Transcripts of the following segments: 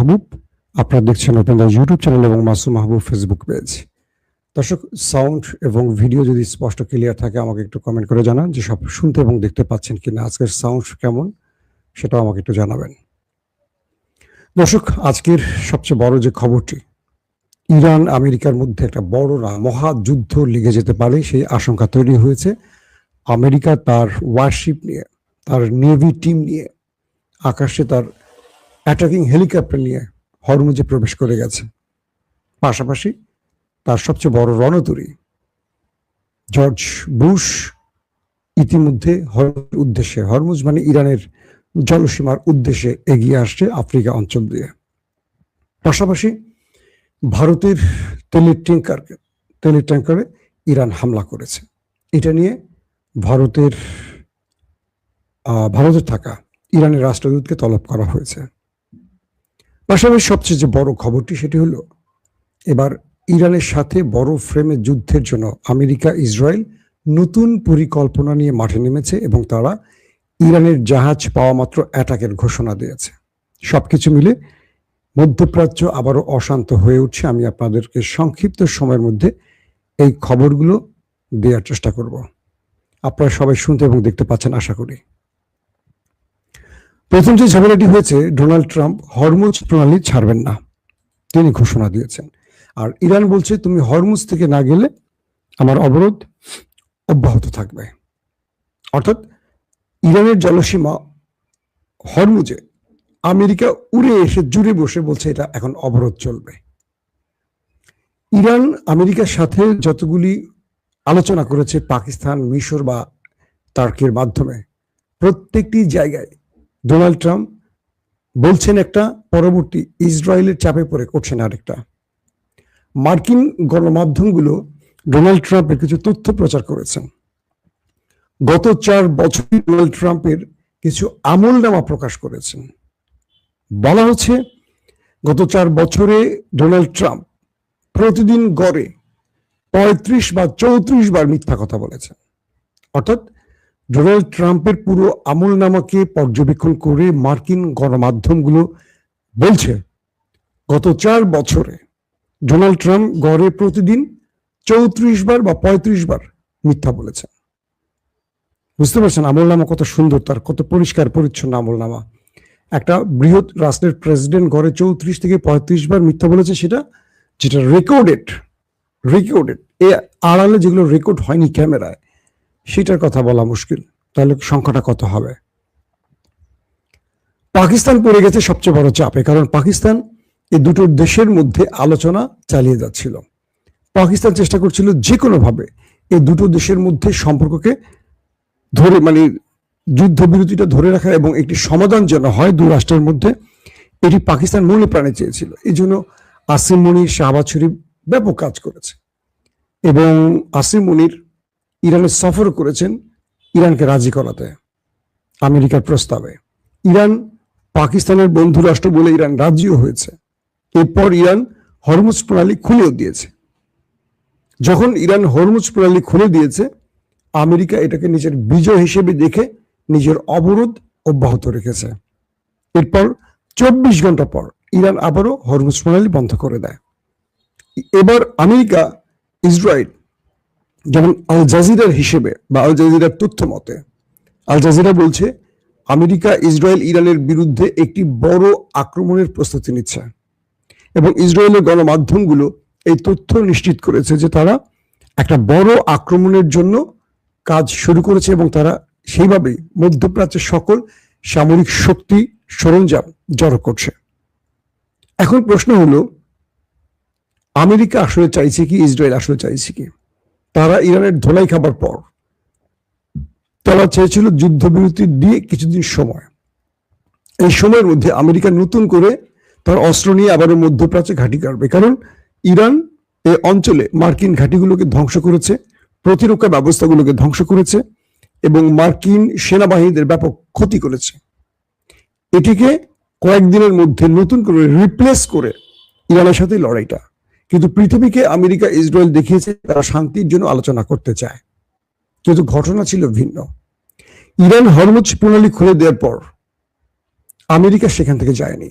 মাহবুব। আপনারা দেখছেন open the YouTube channel এবং মাসুম মাহবুব ফেসবুক পেজ। দর্শক, সাউন্ড এবং ভিডিও যদি স্পষ্ট ক্লিয়ার থাকে আমাকে একটু কমেন্ট করে জানান যে সব শুনতে এবং দেখতে পাচ্ছেন কিনা। আজকের সাউন্ড কেমন সেটাও আমাকে একটু জানাবেন। দর্শক, আজকের সবচেয়ে বড় যে খবরটি, ইরান আমেরিকার মধ্যে একটা বড় মহাযুদ্ধ লেগে যেতে পারে সেই আশঙ্কা তৈরি হয়েছে। আমেরিকা তার ওয়ারশিপ নিয়ে, তার নেভি টিম নিয়ে, আকাশে তার অ্যাটাকিং হেলিকপ্টার নিয়ে হরমুজে প্রবেশ করে গেছে। পাশাপাশি তার সবচেয়ে বড় রণতরী জর্জ বুশ ইতিমধ্যে হরমুজের উদ্দেশ্যে, হরমুজ মানে ইরানের জলসীমার উদ্দেশ্যে এগিয়ে আসছে আফ্রিকা অঞ্চল দিয়ে। পাশাপাশি ভারতের তেলের ট্যাঙ্কারে ইরান হামলা করেছে। এটা নিয়ে ভারতের থাকা ইরানের রাষ্ট্রদূতকে তলব করা হয়েছে। পাশাপাশি সবচেয়ে যে বড় খবরটি সেটি হলো, এবার ইরানের সাথে বড় ফ্রেমে যুদ্ধের জন্য আমেরিকা ইসরায়েল নতুন পরিকল্পনা নিয়ে মাঠে নেমেছে এবং তারা ইরানের জাহাজ পাওয়া মাত্র অ্যাটাকের ঘোষণা দিয়েছে। সবকিছু মিলে মধ্যপ্রাচ্য আবারও অশান্ত হয়ে উঠছে। আমি আপনাদেরকে সংক্ষিপ্ত সময়ের মধ্যে এই খবরগুলো দেওয়ার চেষ্টা করব। আপনারা সবাই শুনতে এবং দেখতে পাচ্ছেন আশা করি। প্রথম যে ঝামেলাটি হয়েছে, ডোনাল্ড ট্রাম্প হরমুজ প্রণালী ছাড়বেন না, তিনি ঘোষণা দিয়েছেন। আর ইরান বলছে, তুমি হরমুজ থেকে না গেলে আমার অবরোধ অব্যাহত থাকবে। অর্থাৎ ইরানের জলসীমা হরমুজে আমেরিকা উড়ে এসে জুড়ে বসে বলছে এটা এখন অবরোধ চলবে। ইরান আমেরিকার সাথে যতগুলি আলোচনা করেছে পাকিস্তান, মিশর বা টার্কির মাধ্যমে, প্রত্যেকটি জায়গায় ডোনাল্ড ট্রাম্প বলছেন একটা, পরবর্তী ইসরায়েলের চাপে পড়ে করছেন আরেকটা। মার্কিন গণমাধ্যমগুলো ডোনাল্ড ট্রাম্পের কিছু তথ্য প্রচার করেছেন। গত 4 বছরে ডোনাল্ড ট্রাম্পের কিছু আমলনামা প্রকাশ করেছেন। বলা হচ্ছে, গত 4 বছরে ডোনাল্ড ট্রাম্প প্রতিদিন গড়ে 35 বা 34 বার মিথ্যা কথা বলেছেন। অর্থাৎ ডোনাল্ড ট্রাম্পের পুরো আমলনামাকে পর্যবেক্ষণ করে মার্কিন গণমাধ্যমগুলো বলছে, গত 4 বছরে ডোনাল্ড ট্রাম্প গড়ে প্রতিদিন 34 বার বা 35 বার মিথ্যা বলেছেন। বুঝতে পারছেন আমলনামা কত সুন্দর, তার কত পরিষ্কার পরিচ্ছন্ন আমলনামা। একটা বৃহৎ রাষ্ট্রের প্রেসিডেন্ট গড়ে 34 থেকে 35 বার মিথ্যা বলেছে, যেটা রেকর্ডেড। এ আড়ালে যেগুলো রেকর্ড হয়নি ক্যামেরায়, সেটার কথা বলা মুশকিল। তাহলে সংখ্যাটা কত হবে? পাকিস্তান পড়ে গেছে সবচেয়ে বড় চাপে, কারণ পাকিস্তান এই দুটো দেশের মধ্যে আলোচনা চালিয়ে যাচ্ছিল। পাকিস্তান চেষ্টা করছিল যে কোনোভাবে এই দুটো দেশের মধ্যে সম্পর্ককে ধরে, মানে যুদ্ধবিরতিটা ধরে রাখা এবং একটি সমাধান যেন হয় দুই রাষ্ট্রের মধ্যে, এটি পাকিস্তান মনে প্রাণে চেয়েছিল। এই জন্য আসিম মনির, শাহবাজ শরীফ ব্যাপক কাজ করেছে এবং আসিম মনির ইরানের সফর করেছেন ইরানকে রাজি করাতে আমেরিকার প্রস্তাবে। ইরান পাকিস্তানের বন্ধু রাষ্ট্র বলে ইরান রাজিও হয়েছে। এরপর ইরান হরমুজ প্রণালী খুলেও দিয়েছে। যখন ইরান হরমুজ প্রণালী খুলে দিয়েছে, আমেরিকা এটাকে নিজের বিজয় হিসেবে দেখে নিজের অবরোধ অব্যাহত রেখেছে। এরপর 24 ঘন্টা পর ইরান আবারও হরমুজ প্রণালী বন্ধ করে দেয়। এবার আমেরিকা, ইসরায়েল, যেমন আল জাজিরার হিসেবে বা আল জাজিরার তথ্য মতে, আল জাজিরা বলছে আমেরিকা ইসরায়েল ইরানের বিরুদ্ধে একটি বড় আক্রমণের প্রস্তুতি নিচ্ছে এবং ইসরায়েলের গণমাধ্যমগুলো এই তথ্য নিশ্চিত করেছে যে তারা একটা বড় আক্রমণের জন্য কাজ শুরু করেছে এবং তারা সেইভাবেই মধ্যপ্রাচ্যের সকল সামরিক শক্তি সরঞ্জাম জড়ো করছে। এখন প্রশ্ন হলো, আমেরিকা আসলে চাইছে কি, ইসরায়েল আসলে চাইছে কি? তারা ইরানের ধোলাই খাবার পর তারা চেয়েছিল যুদ্ধবিরতি দিয়ে কিছুদিন সময়। এই সময়ের মধ্যে আমেরিকা নতুন করে তার অস্ত্র নিয়ে আবারও মধ্যপ্রাচ্যে ঘাঁটি কাটবে, কারণ ইরান এই অঞ্চলে মার্কিন ঘাঁটিগুলোকে ধ্বংস করেছে, প্রতিরক্ষা ব্যবস্থাগুলোকে ধ্বংস করেছে এবং মার্কিন সেনাবাহিনীদের ব্যাপক ক্ষতি করেছে। এটিকে কয়েকদিনের মধ্যে নতুন করে রিপ্লেস করে ইরানের সাথে লড়াইটা। কিন্তু পৃথিবীকে আমেরিকা ইসরায়েল দেখিয়েছে তারা শান্তির জন্য আলোচনা করতে চায়, কিন্তু ঘটনা ছিল ভিন্ন। ইরান হরমুজ প্রণালী খুলে দেওয়ার পর আমেরিকা সেখান থেকে যায়নি।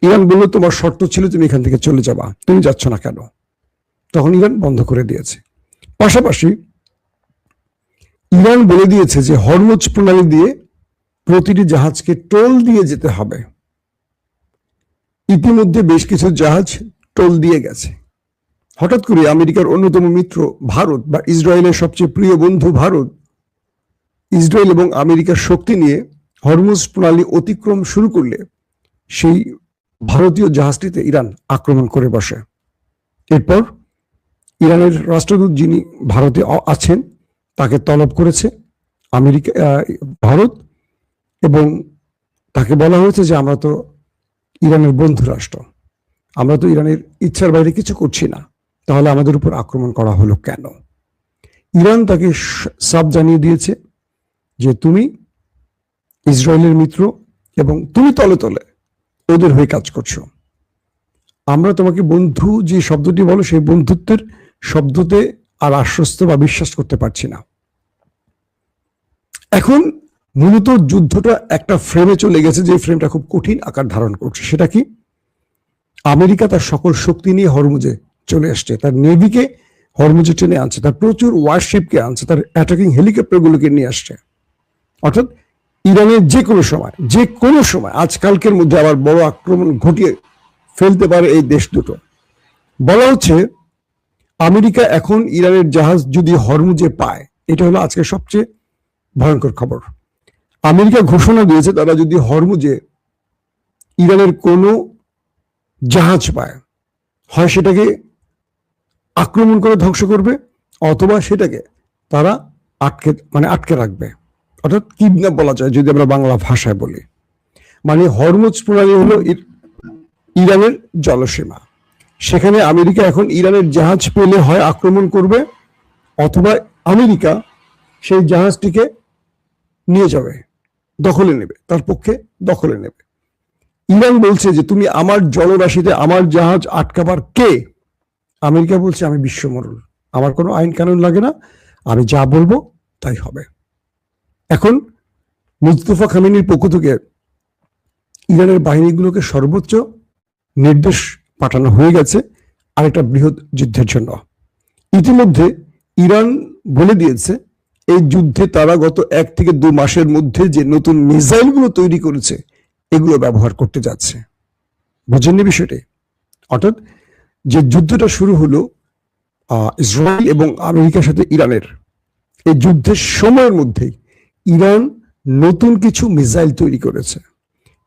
ইরান বলল তোমার শর্ত ছিল তুমি এখান থেকে চলে যাবা, তুমি যাচ্ছ না কেন? তখন ইরান বন্ধ করে দিয়েছে। পাশাপাশি ইরান বলে দিয়েছে যে হরমুজ প্রণালী দিয়ে প্রতিটি জাহাজকে টোল দিয়ে যেতে হবে। ইতিমধ্যে বেশ কিছু জাহাজ টোল দিয়ে গেছে। হঠাৎ করে আমেরিকার অন্যতম মিত্র ভারত বা ইসরায়েলের সবচেয়ে প্রিয় বন্ধু ভারত, ইসরায়েল এবং আমেরিকার শক্তি নিয়ে হরমুজ প্রণালী অতিক্রম শুরু করলে সেই ভারতীয় জাহাজটিতে ইরান আক্রমণ করে বসে। এরপর ইরানের রাষ্ট্রদূত যিনি ভারতে আছেন তাকে তলব করেছে আমেরিকা, ভারত, এবং তাকে বলা হয়েছে যে আমরা তো ইরানের বন্ধু রাষ্ট্র, আমরা তো ইরানের ইচ্ছার বাইরে কিছু করছি না, তাহলে আমাদের উপর আক্রমণ করা হলো কেন? ইরান তাকে সাফ জানিয়ে দিয়েছে যে তুমি ইসরায়েলের মিত্র এবং তুমি তলে তলে ওদের হয়ে কাজ করছো। আমরা তোমাকে বন্ধু যে শব্দটি বলো সেই বন্ধুত্বের শব্দতে আর আশ্বস্ত বা বিশ্বাস করতে পারছি না। এখন মূলত যুদ্ধটা একটা ফ্রেমে চলে গেছে, যে ফ্রেমটা খুব কঠিন আকার ধারণ করছে। সেটা কি? আমেরিকা তার সকল শক্তি নিয়ে হরমুজে চলে আসছে, তার নেভিকে হরমুজে টেনে আনছে, তার প্রচুর ওয়ারশিপকে আনছে, তার অ্যাটাকিং হেলিকপ্টারগুলোকে নিয়ে আসছে। অর্থাৎ ইরানের যে কোনো সময় আজকালকের মধ্যে আবার বড় আক্রমণ ঘটিয়ে ফেলতে পারে এই দেশ দুটো। বলা হচ্ছে আমেরিকা এখন ইরানের জাহাজ যদি হরমুজে পায়, এটা হলো আজকে সবচেয়ে ভয়ঙ্কর খবর। আমেরিকা ঘোষণা দিয়েছে তারা যদি হরমুজে ইরানের কোনো জাহাজ পায়, হয় সেটাকে আক্রমণ করে ধ্বংস করবে, অথবা সেটাকে তারা আটকে রাখবে। অর্থাৎ কিডন্যাপ বলা যায় যদি আমরা বাংলা ভাষায় বলি। মানে হরমুজ প্রণালী হলো ইরানের জলসীমা, সেখানে আমেরিকা এখন ইরানের জাহাজ পেলে হয় আক্রমণ করবে, অথবা আমেরিকা সেই জাহাজটিকে নিয়ে যাবে, দখলে নেবে, তার পক্ষে দখলে নেবে। ইরান বলছে যে তুমি আমার জলরাশিতে আমার জাহাজ আটকাবার কে? আমেরিকা বলছে আমি বিশ্বমোড়ল, আমার কোনো আইন কানুন লাগে না, আমি যা বলবো তাই হবে। এখন মুস্তফা খামেনির পক্ষ থেকে ইরানের বাহিনীগুলোকে সর্বোচ্চ নির্দেশ পাঠানো হয়ে গেছে আরেকটা বৃহৎ যুদ্ধের জন্য। ইতিমধ্যে ইরান বলে দিয়েছে এই যুদ্ধে তারা গত 1 থেকে 2 মাসের মধ্যে যে নতুন মিসাইলগুলো তৈরি করেছে এগুলো ব্যবহার করতে যাচ্ছে। বুঝেননি বিষয়টি? অর্থাৎ যে যুদ্ধটা শুরু হলো ইসরায়েল এবং আমেরিকার সাথে ইরানের, এই যুদ্ধের সময়ের মধ্যেই ইরান নতুন কিছু মিসাইল তৈরি করেছে।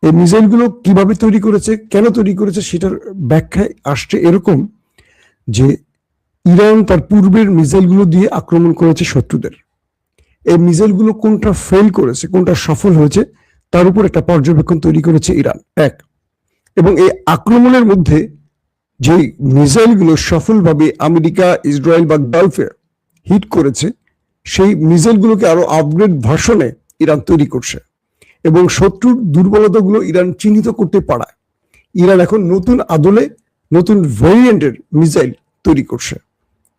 এই মিসাইলগুলো কিভাবে তৈরি করেছে, কেন তৈরি করেছে, সেটার ব্যাখ্যায় আসছে এরকম যে ইরান তার পূর্বের মিসাইলগুলো দিয়ে আক্রমণ করেছে শত্রুদের। এই মিসাইলগুলো কোনটা ফেল করেছে, কোনটা সফল হয়েছে, তার উপর একটা পর্যবেক্ষণ তৈরি করেছে ইরান। এবং এই আক্রমণের মধ্যে যে মিসাইলগুলো সফলভাবে আমেরিকা, ইসরায়েল বা গালফে হিট করেছে, সেই মিসাইলগুলোকে আরো আপগ্রেড ভার্সনে ইরান তৈরি করছে এবং শত্রুর দুর্বলতাগুলো ইরান চিহ্নিত করতে পারায় ইরান এখন নতুন আদলে নতুন ভেরিয়েন্টের মিসাইল তৈরি করছে।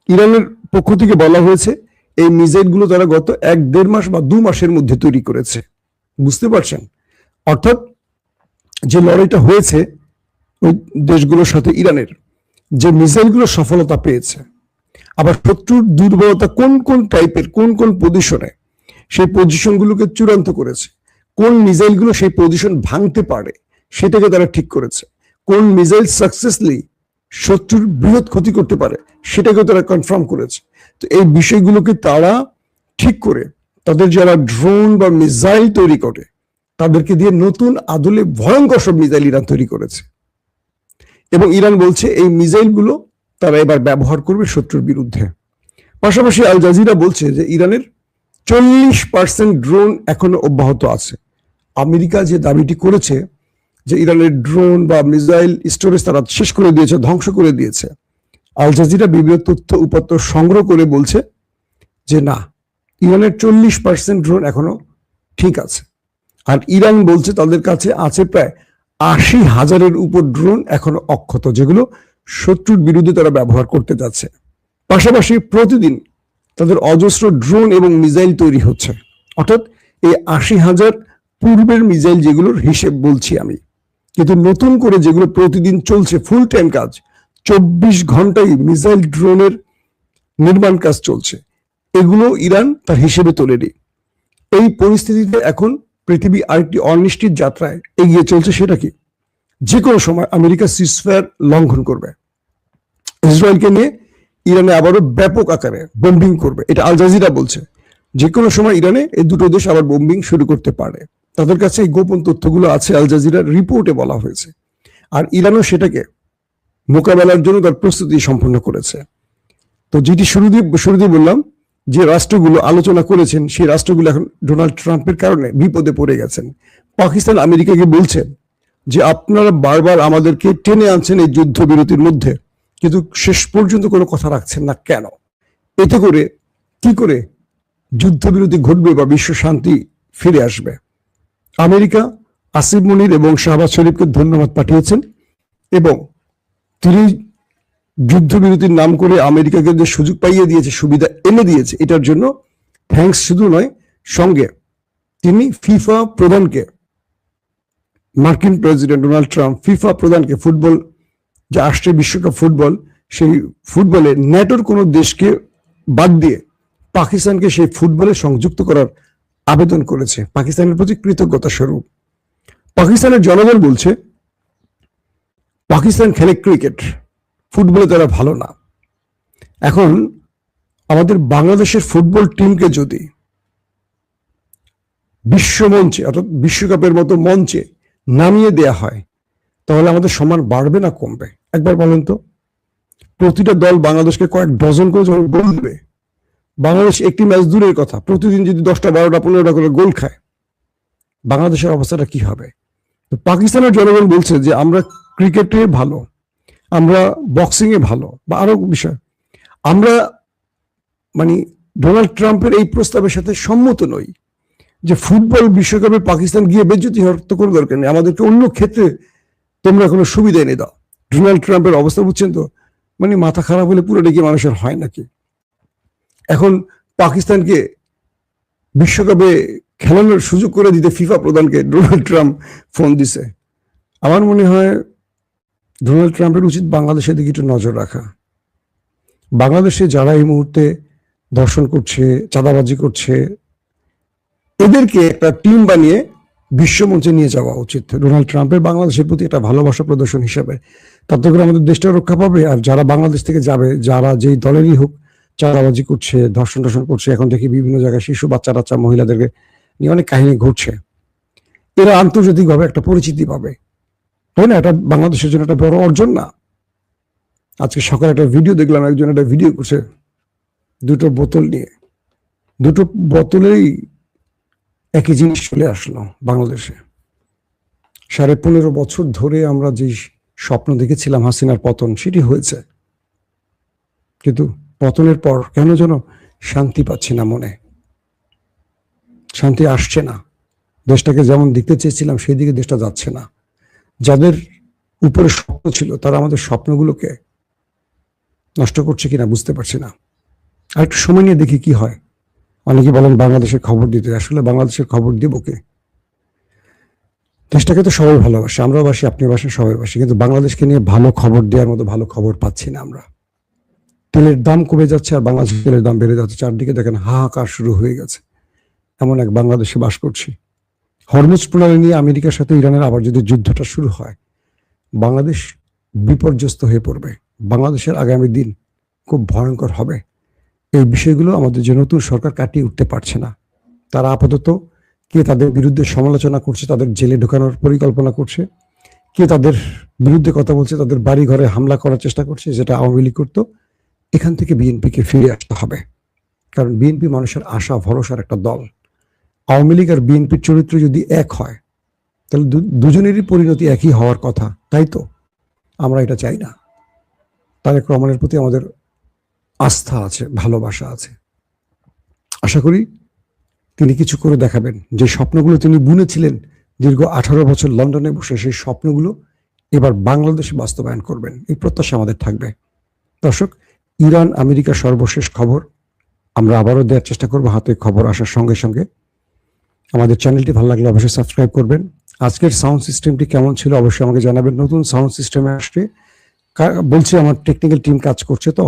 ইরানের পক্ষ থেকে বলা হয়েছে এই মিসাইলগুলো তারা গত 1-1.5 মাস বা 2 মাসের মধ্যে তৈরি করেছে। বুঝতে পারছেন? অর্থাৎ যে লড়াইটা হয়েছে ওই দেশগুলোর সাথে ইরানের, যে মিসাইলগুলো সফলতা পেয়েছে, আবার শত্রুর দুর্বলতা কোন কোন টাইপের, কোন কোন পজিশনে, সেই পজিশনগুলোকে চূড়ান্ত করেছে। কোন মিসাইলগুলো সেই পজিশন ভাঙতে পারে সেটাকে তারা ঠিক করেছে। কোন মিসাইল সাকসেসলি শত্রুর বৃহৎ ক্ষতি করতে পারে সেটাকে তারা কনফার্ম করেছে। তো এই বিষয়গুলোকে তারা ঠিক করে তাদের যারা ড্রোন বা মিসাইল তৈরি করে তাদেরকে দিয়ে নতুন আদলে ভয়ঙ্কর সব মিসাইল ইরান তৈরি করেছে। এবং ইরান বলছে এই মিসাইলগুলো তারা এবার ব্যবহার করবে শত্রুর বিরুদ্ধে। পাশাপাশি আল জাজিরা বলছে যে ইরানের 40% ড্রোন এখনো অব্যাহত আছে। আমেরিকা যে দাবিটি করেছে যে ইরানের ড্রোন বা মিসাইল স্টোরেজ তারা শেষ করে দিয়েছে, ধ্বংস করে দিয়েছে, আল জাজিরা বিভিন্ন তথ্য উপাত্ত সংগ্রহ করে বলছে যে না, ইরানের 40% ড্রোন এখনো ঠিক আছে। আর ইরান বলছে তাদের কাছে আছে প্রায় 80,000-এর উপর ড্রোন এখনো অক্ষত, যেগুলো শত্রুর বিরুদ্ধে তারা ব্যবহার করতে যাচ্ছে। পাশাপাশি প্রতিদিন তাদের অজস্র ড্রোন এবং মিসাইল তৈরি হচ্ছে। অর্থাৎ এই 80,000 পূর্বের মিসাইল যেগুলোর হিসেব বলছি আমি, কিন্তু নতুন করে যেগুলো প্রতিদিন চলছে ফুল টাইম কাজ, 24 ঘন্টায় মিসাইল ড্রোনের নির্মাণ কাজ চলছে, এগুলো ইরান তার হিসেবে তোলেনি। এই পরিস্থিতিতে এখন পৃথিবী আরেকটি অনিশ্চিত যাত্রায় এগিয়ে চলছে। সেটা কি? যে কোনো সময় আমেরিকা সিজফায়ার লঙ্ঘন করবে, ইসরায়েলকে নিয়ে ইরানে আবারও ব্যাপক আকারে বোম্বিং করবে। এটা আল জাজিরা বলছে। যে কোনো সময় ইরানে এই দুটো দেশ আবার বোম্বিং শুরু করতে পারে। তাদের কাছে এই গোপন তথ্যগুলো আছে, আল জাজিরার রিপোর্টে বলা হয়েছে। আর ইরানও সেটাকে মোকাবেলার জন্য তার প্রস্তুতি সম্পন্ন করেছে। তো যেটি শুরুতেই বললাম, যে রাষ্ট্রগুলো আলোচনা করেছেন সেই রাষ্ট্রগুলো এখন ডোনাল্ড ট্রাম্পের কারণে বিপদে পড়ে গেছেন। পাকিস্তান আমেরিকাকে বলছে যে আপনারা বারবার আমাদেরকে টেনে আনছেন এই যুদ্ধবিরতির মধ্যে, কিন্তু শেষ পর্যন্ত কোনো কথা রাখছেন না কেন? এতে করে কি করে যুদ্ধবিরতি ঘটবে বা বিশ্ব শান্তি ফিরে আসবে? আমেরিকা আসিফ মনির এবং শাহবাজ শরীফকে ধন্যবাদ পাঠিয়েছেন এবং তিনি যুদ্ধবিরতির নাম করে আমেরিকাকে যে সুযোগ পাইয়ে দিয়েছে, সুবিধা এনে দিয়েছে, এটার জন্য থ্যাঙ্কস শুধু নয়, সঙ্গে তিনি ফিফা প্রধানকে, মার্কিন প্রেসিডেন্ট ডোনাল্ড ট্রাম্প ফিফা প্রধানকে, ফুটবল যে আসছে বিশ্বকাপ ফুটবল, সেই ফুটবলে ন্যাটোর কোনো দেশকে বাদ দিয়ে পাকিস্তানকে সেই ফুটবলে সংযুক্ত করার আবেদন করেছে, পাকিস্তানের প্রতি কৃতজ্ঞতা স্বরূপ। পাকিস্তানের জনগণ বলছে পাকিস্তান খেলে ক্রিকেট, ফুটবলে তারা ভালো না। এখন আমাদের বাংলাদেশের ফুটবল টিমকে যদি বিশ্বমঞ্চে অর্থাৎ বিশ্বকাপের মতো মঞ্চে নামিয়ে দেয়া হয়, তাহলে আমাদের সম্মান বাড়বে না কমবে? একবার বলেন তো। প্রতিটা দল বাংলাদেশকে কয়েক ডজন করে যখন গোল দেবে, বাংলাদেশ একটি ম্যাচ দূরের কথা, প্রতিদিন যদি 10টা 12টা 15টা করে গোল খায়, বাংলাদেশের অবস্থাটা কি হবে? তো পাকিস্তানের জনগণ বলছে যে আমরা ক্রিকেটে ভালো, আমরা বক্সিং এ ভালো, বা আরো বিষয়, আমরা মানে ডোনাল্ড ট্রাম্পের এই প্রস্তাবের সাথে সম্মত নই যে ফুটবল বিশ্বকাপে পাকিস্তান গিয়ে বেজ্জতি হতে কোনো দরকার নেই, আমাদেরকে অন্য ক্ষেত্রে তোমরা কোনো সুবিধা এনে দাও। ডোনাল্ড ট্রাম্পের অবস্থা বুঝছেন তো? মানে মাথা খারাপ হলে পুরোটা কি মানুষের হয় নাকি? এখন পাকিস্তানকে বিশ্বকাপে খেলানোর সুযোগ করে দিতে ফিফা প্রধানকে ডোনাল্ড ট্রাম্প ফোন দিছে। আমার মনে হয় ডোনাল্ড ট্রাম্পের উচিত বাংলাদেশের দিকে একটু নজর রাখা। বাংলাদেশে যারা এই মুহূর্তে ধর্ষণ করছে, চাঁদাবাজি করছে, এদেরকে একটা টিম বানিয়ে বিশ্বমঞ্চে নিয়ে যাওয়া উচিত ডোনাল্ড ট্রাম্পের, বাংলাদেশের প্রতি একটা ভালোবাসা প্রদর্শন হিসেবে। তাতে করে আমাদের দেশটা রক্ষা পাবে। আর যারা বাংলাদেশ থেকে যাবে, যারা যেই দলেরই হোক, চাঁদাবাজি করছে, ধর্ষণ করছে, এখন দেখি বিভিন্ন জায়গায় শিশু, বাচ্চা মহিলাদেরকে নিয়ে অনেক কাহিনী ঘটছে, এরা আন্তর্জাতিকভাবে একটা পরিচিতি পাবে, তাই না? এটা বাংলাদেশের জন্য একটা বড় অর্জন না? আজকে সকালে একটা ভিডিও দেখলাম, একজন একটা ভিডিও করছে দুটো বোতল নিয়ে, দুটো বোতলেই একই জিনিস চলে আসলো বাংলাদেশে। 15.5 বছর ধরে আমরা যে স্বপ্ন দেখেছিলাম হাসিনার পতন, সেটি হয়েছে, কিন্তু পতনের পর কেন যেন শান্তি পাচ্ছি না, মনে শান্তি আসছে না। দেশটাকে যেমন দেখতে চেয়েছিলাম সেই দিকে দেশটা যাচ্ছে না। যাদের উপরে স্বপ্ন ছিল তারা আমাদের স্বপ্নগুলোকে নষ্ট করছে কিনা বুঝতে পারছি না। আর একটু সময় নিয়ে দেখি কি হয়। অনেকে বলেন বাংলাদেশের খবর দিতে, আসলে বাংলাদেশের খবর দেব কে? দেশটাকে তো সবাই ভালোবাসে, আমরাও বাসি, আপনিও বাসেন, সবাই বাসি, কিন্তু বাংলাদেশকে নিয়ে ভালো খবর দেওয়ার মতো ভালো খবর পাচ্ছি না আমরা। তেলের দাম কমে যাচ্ছে আর বাংলাদেশের তেলের দাম বেড়ে যাচ্ছে, চারদিকে দেখেন হাহাকার শুরু হয়ে গেছে। এমন এক বাংলাদেশে বাস করছি। হরমুজ প্রণালী নিয়ে আমেরিকার সাথে ইরানের আবার যদি যুদ্ধটা শুরু হয়, বাংলাদেশ বিপর্যস্ত হয়ে পড়বে। বাংলাদেশের আগামী দিন খুব ভয়ঙ্কর হবে। এই বিষয়গুলো আমাদের যে নতুন সরকার কাটিয়ে উঠতে পারছে না। তারা আপাতত কে তাদের বিরুদ্ধে সমালোচনা করছে, তাদের জেলে ঢোকানোর পরিকল্পনা করছে, কে তাদের বিরুদ্ধে কথা বলছে, তাদের বাড়ি ঘরে হামলা করার চেষ্টা করছে, যেটা আওয়ামী লীগ করতো। এখান থেকে বিএনপিকে ফিরে আসতে হবে, কারণ বিএনপি মানুষের আশা ভরসার একটা দল। আওয়ামী লীগ আর বিএনপির চরিত্র যদি এক হয়, তাহলে দুজনেরই পরিণতি একই হওয়ার কথা, তাই তো? আমরা এটা চাই না। তারেক রহমানের প্রতি আমাদের আস্থা আছে, ভালোবাসা আছে। আশা করি তিনি কিছু করে দেখাবেন। যে স্বপ্নগুলো তিনি বুনেছিলেন দীর্ঘ 18 বছর লন্ডনে বসে, সেই স্বপ্নগুলো এবার বাংলাদেশে বাস্তবায়ন করবেন, এই প্রত্যাশা আমাদের থাকবে। দর্শক, ইরান আমেরিকার সর্বশেষ খবর আমরা আবারও দেওয়ার চেষ্টা করবো হাতে খবর আসার সঙ্গে সঙ্গে। আমাদের চ্যানেলটি ভালো লাগলে অবশ্যই সাবস্ক্রাইব করবেন, আজকের সাউন্ড সিস্টেমটি কেমন ছিল অবশ্যই আমাকে জানাবেন। নতুন সাউন্ড সিস্টেমে আসছে, বলছি আমার টেকনিক্যাল টিম কাজ করছে, তো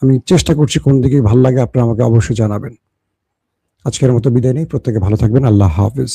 আমি চেষ্টা করছি কোন দিকে ভালো লাগে, আপনারা আমাকে অবশ্যই জানাবেন। আজকের মতো বিদায় নেই, প্রত্যেকে ভালো থাকবেন, আল্লাহ হাফিজ।